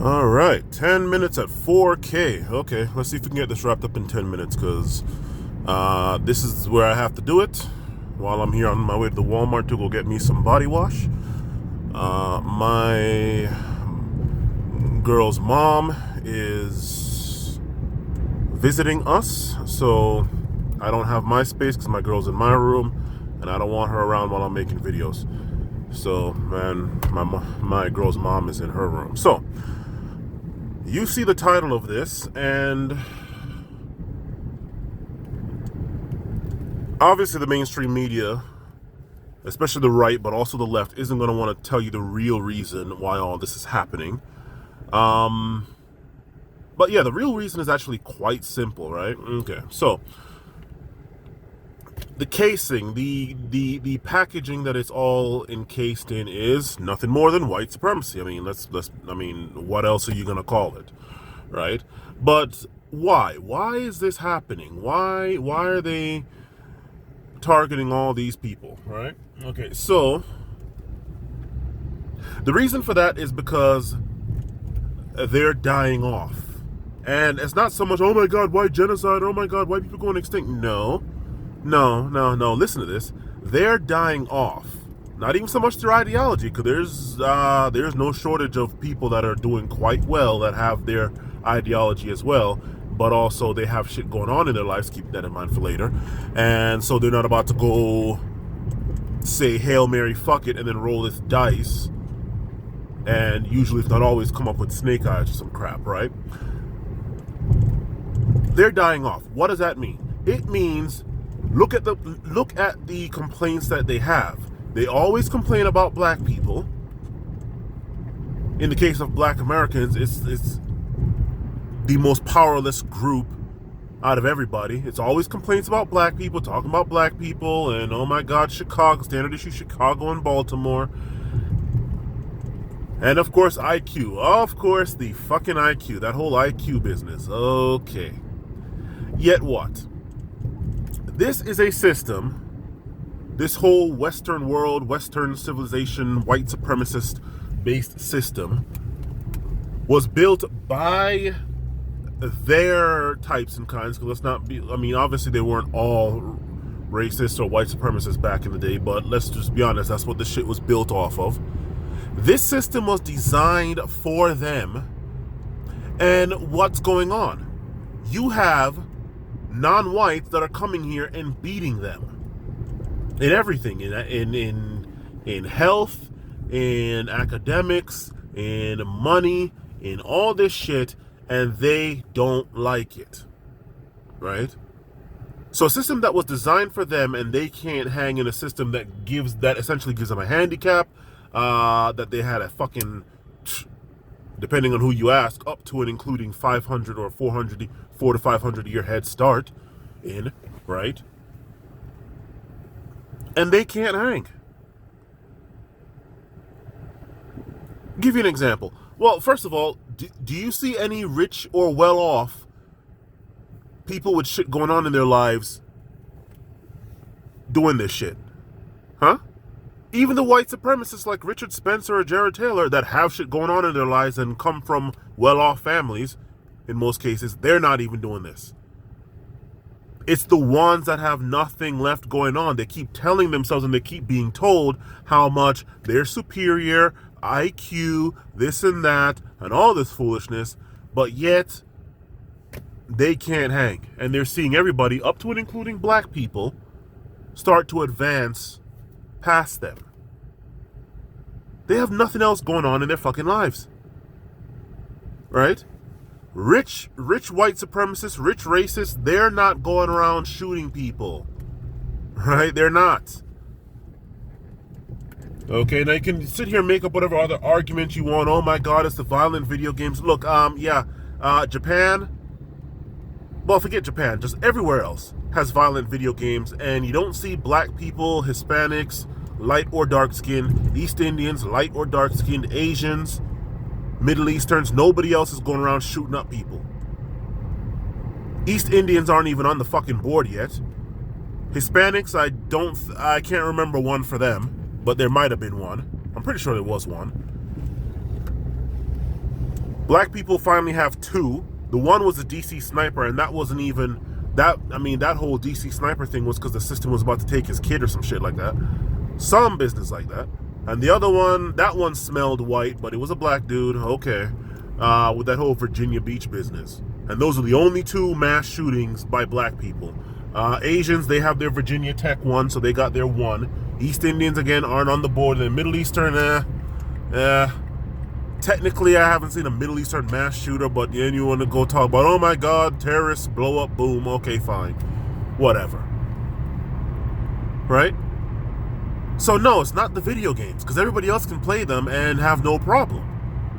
All right, 10 minutes at 4K. Okay, let's see if we can get this wrapped up in 10 minutes because this is where I have to do it while I'm here on my way to the Walmart to go get me some body wash. My girl's mom is visiting us, so I don't have my space because my girl's in my room and I don't want her around while I'm making videos. So, man, my girl's mom is in her room. So, you see the title of this, and obviously the mainstream media, especially the right, but also the left, isn't going to want to tell you the real reason why all this is happening. But yeah, the real reason is actually quite simple, right? Okay, so the casing, the packaging that it's all encased in is nothing more than white supremacy. I mean, what else are you gonna call it, right? But why? Why is this happening? Why are they targeting all these people, right? Okay, so the reason for that is because they're dying off. And it's not so much, oh my God, why genocide? Oh my God, why people going extinct? No. Listen to this. They're dying off. Not even so much their ideology, because there's no shortage of people that are doing quite well that have their ideology as well, but also they have shit going on in their lives. Keep that in mind for later. And so they're not about to go say Hail Mary, fuck it, and then roll this dice, and usually, if not always, come up with snake eyes or some crap, right? They're dying off. What does that mean? It means look at the complaints that they have. They always complain about black people. In the case of black Americans, it's the most powerless group out of everybody. It's always complaints about black people, talking about black people, and oh my God, Chicago, standard issue Chicago and Baltimore. And of course, IQ. Of course, the fucking IQ. That whole IQ business. Okay. Yet what? This is a system, this whole Western world, Western civilization, white supremacist based system was built by their types and kinds, because let's not be, I mean, obviously they weren't all racist or white supremacists back in the day, but let's just be honest, that's what this shit was built off of. This system was designed for them, and what's going on? You have non-whites that are coming here and beating them in everything, in health, in academics, in money, in all this shit, and they don't like it, right? So a system that was designed for them, and they can't hang in a system that essentially gives them a handicap, that they had a fucking, depending on who you ask, up to and including 500 or 400 to 500 year head start in, right? And they can't hang. Give you an example. Well, first of all, do you see any rich or well-off people with shit going on in their lives doing this shit? Huh? Even the white supremacists like Richard Spencer or Jared Taylor that have shit going on in their lives and come from well-off families, in most cases, they're not even doing this. It's the ones that have nothing left going on. They keep telling themselves and they keep being told how much they're superior, IQ, this and that, and all this foolishness, but yet they can't hang. And they're seeing everybody, up to and including black people, start to advance past them. They have nothing else going on in their fucking lives, right? Rich white supremacists, rich racists, they're not going around shooting people, right? They're not. Okay, now you can sit here and make up whatever other argument you want. Oh my God, it's the violent video games. Look, Japan, well, forget Japan, just everywhere else has violent video games, and you don't see black people, Hispanics, light or dark skinned, East Indians, light or dark skinned, Asians, Middle Easterns, nobody else is going around shooting up people. East Indians aren't even on the fucking board yet. Hispanics, I can't remember one for them, but there might have been one. I'm pretty sure there was one. Black people finally have two. The one was a DC sniper, and that wasn't even that. I mean, that whole DC sniper thing was because the system was about to take his kid or some shit like that. Some business like that. And the other one, that one smelled white, but it was a black dude. Okay. With that whole Virginia Beach business. And those are the only two mass shootings by black people. Asians, they have their Virginia Tech one, so they got their one. East Indians, again, aren't on the board. The Middle Eastern, technically, I haven't seen a Middle Eastern mass shooter, but then you want to go talk about, oh my God, terrorists, blow up, boom, okay, fine. Whatever. Right? So no, it's not the video games, because everybody else can play them and have no problem.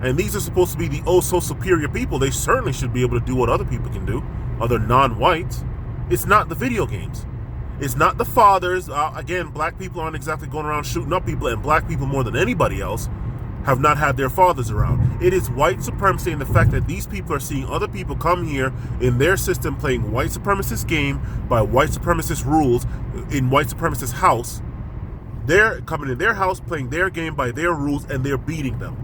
And these are supposed to be the oh-so-superior people. They certainly should be able to do what other people can do, other non-whites. It's not the video games. It's not the fathers. Again, black people aren't exactly going around shooting up people, and black people more than anybody else have not had their fathers around. It is white supremacy and the fact that these people are seeing other people come here in their system playing white supremacist game by white supremacist rules in white supremacist house. They're coming in their house playing their game by their rules, and they're beating them.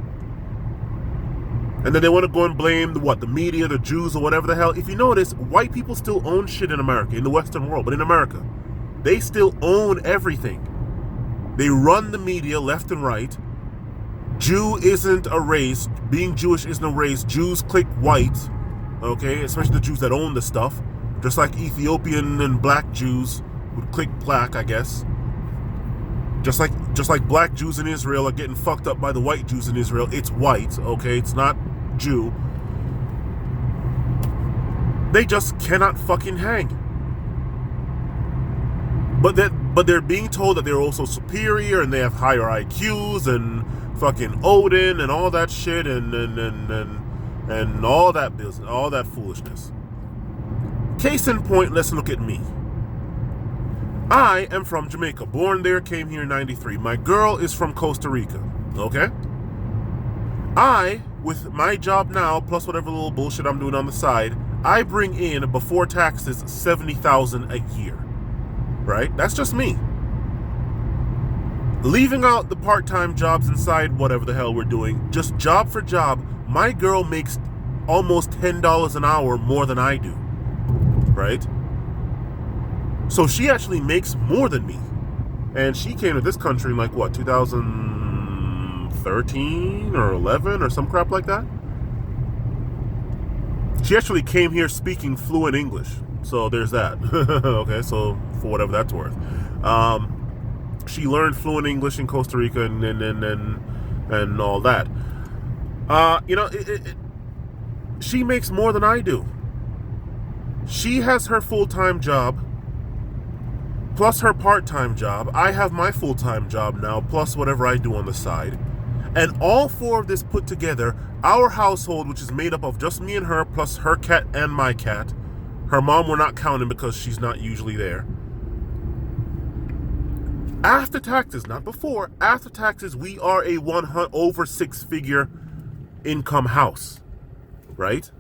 And then they want to go and blame the media, the Jews, or whatever the hell. If you notice, white people still own shit in America, in the Western world, but in America, they still own everything. They run the media left and right. Jew isn't a race. Being Jewish isn't a race. Jews click white, okay? Especially the Jews that own the stuff. Just like Ethiopian and black Jews would click black, I guess. Just like black Jews in Israel are getting fucked up by the white Jews in Israel. It's white, okay? It's not Jew. They just cannot fucking hang. But they're being told that they're also superior and they have higher IQs and fucking Odin and all that shit and all that business, all that foolishness. Case in point, let's look at me. I am from Jamaica, born there, came here in '93. My girl is from Costa Rica, okay? I, with my job now, plus whatever little bullshit I'm doing on the side, I bring in, before taxes, $70,000 a year, right? That's just me. Leaving out the part-time jobs inside whatever the hell we're doing, just job for job, my girl makes almost $10 an hour more than I do, right? So she actually makes more than me. And she came to this country in 2013 or 11 or some crap like that. She actually came here speaking fluent English. So there's that. Okay, so for whatever that's worth. She learned fluent English in Costa Rica and all that. She makes more than I do. She has her full-time job plus her part-time job. I have my full-time job now, plus whatever I do on the side. And all four of this put together, our household, which is made up of just me and her, plus her cat and my cat. Her mom we're not counting because she's not usually there. After taxes, not before, after taxes, we are a over six-figure income house, right?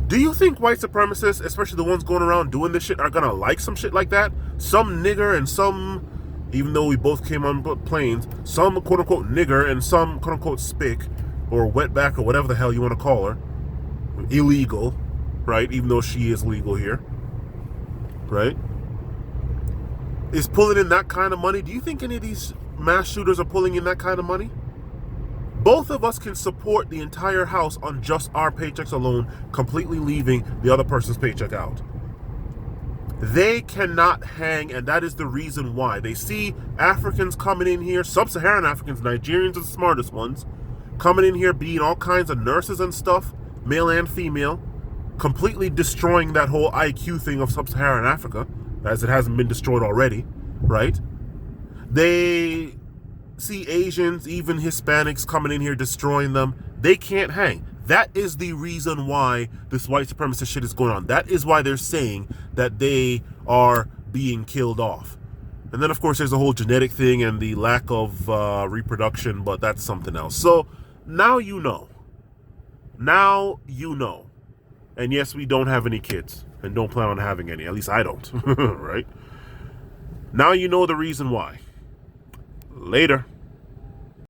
Do you think white supremacists, especially the ones going around doing this shit, are gonna like some shit like that? Some nigger and some, even though we both came on planes, some quote-unquote nigger and some quote-unquote spick, or wetback, or whatever the hell you want to call her, illegal, right? Even though she is legal here, right? Is pulling in that kind of money. Do you think any of these mass shooters are pulling in that kind of money? Both of us can support the entire house on just our paychecks alone, completely leaving the other person's paycheck out. They cannot hang, and that is the reason why. They see Africans coming in here, sub-Saharan Africans, Nigerians are the smartest ones, coming in here being all kinds of nurses and stuff, male and female, completely destroying that whole IQ thing of sub-Saharan Africa, as it hasn't been destroyed already, right? They see Asians, even Hispanics coming in here destroying them. They can't hang. That is the reason why this white supremacist shit is going on. That is why they're saying that they are being killed off. And then, of course, there's a whole genetic thing and the lack of reproduction, but that's something else. So now you know. Now you know. And yes, we don't have any kids and don't plan on having any. At least I don't, right? Now you know the reason why. Later.